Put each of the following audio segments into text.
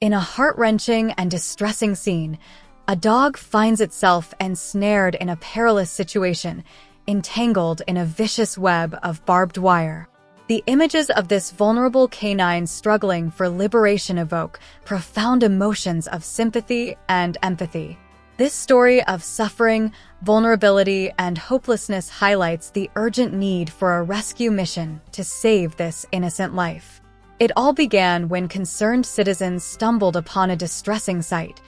In a heart-wrenching and distressing scene, a dog finds itself ensnared in a perilous situation, entangled in a vicious web of barbed wire. The images of this vulnerable canine struggling for liberation evoke profound emotions of sympathy and empathy. This story of suffering, vulnerability, and hopelessness highlights the urgent need for a rescue mission to save this innocent life. It all began when concerned citizens stumbled upon a distressing sight: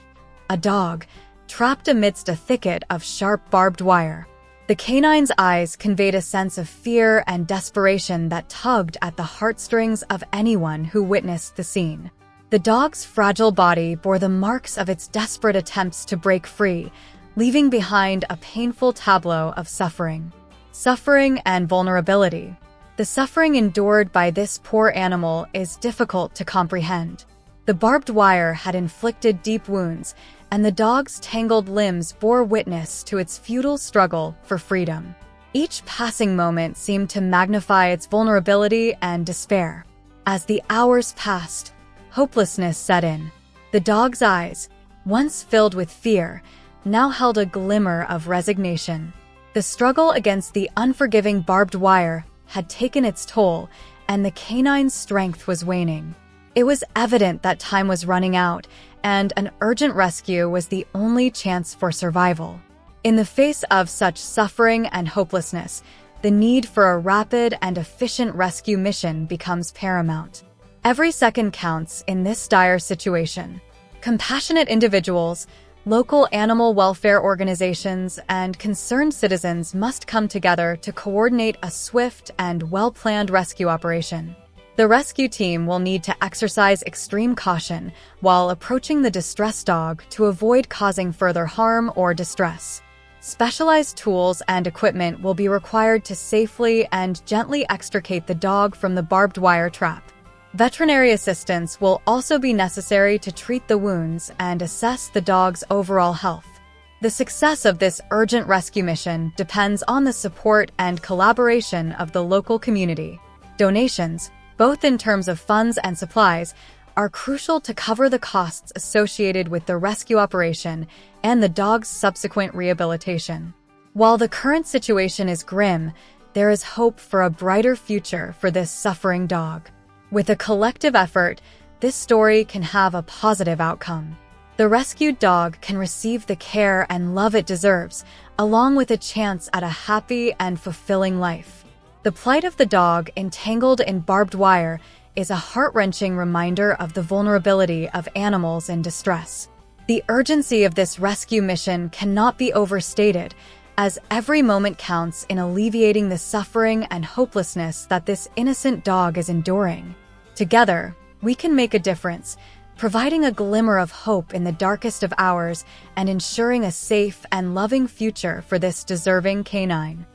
a dog trapped amidst a thicket of sharp barbed wire. The canine's eyes conveyed a sense of fear and desperation that tugged at the heartstrings of anyone who witnessed the scene. The dog's fragile body bore the marks of its desperate attempts to break free, leaving behind a painful tableau of suffering. Suffering and vulnerability. The suffering endured by this poor animal is difficult to comprehend. The barbed wire had inflicted deep wounds, and the dog's tangled limbs bore witness to its futile struggle for freedom. Each passing moment seemed to magnify its vulnerability and despair. As the hours passed, hopelessness set in. The dog's eyes, once filled with fear, now held a glimmer of resignation. The struggle against the unforgiving barbed wire had taken its toll, and the canine's strength was waning. It was evident that time was running out, and an urgent rescue was the only chance for survival. In the face of such suffering and hopelessness, the need for a rapid and efficient rescue mission becomes paramount. Every second counts in this dire situation. Compassionate individuals, local animal welfare organizations, and concerned citizens must come together to coordinate a swift and well-planned rescue operation. The rescue team will need to exercise extreme caution while approaching the distressed dog to avoid causing further harm or distress. Specialized tools and equipment will be required to safely and gently extricate the dog from the barbed wire trap. Veterinary assistance will also be necessary to treat the wounds and assess the dog's overall health. The success of this urgent rescue mission depends on the support and collaboration of the local community. Donations, both in terms of funds and supplies, are crucial to cover the costs associated with the rescue operation and the dog's subsequent rehabilitation. While the current situation is grim, there is hope for a brighter future for this suffering dog. With a collective effort, this story can have a positive outcome. The rescued dog can receive the care and love it deserves, along with a chance at a happy and fulfilling life. The plight of the dog entangled in barbed wire is a heart-wrenching reminder of the vulnerability of animals in distress. The urgency of this rescue mission cannot be overstated, as every moment counts in alleviating the suffering and hopelessness that this innocent dog is enduring. Together, we can make a difference, providing a glimmer of hope in the darkest of hours and ensuring a safe and loving future for this deserving canine.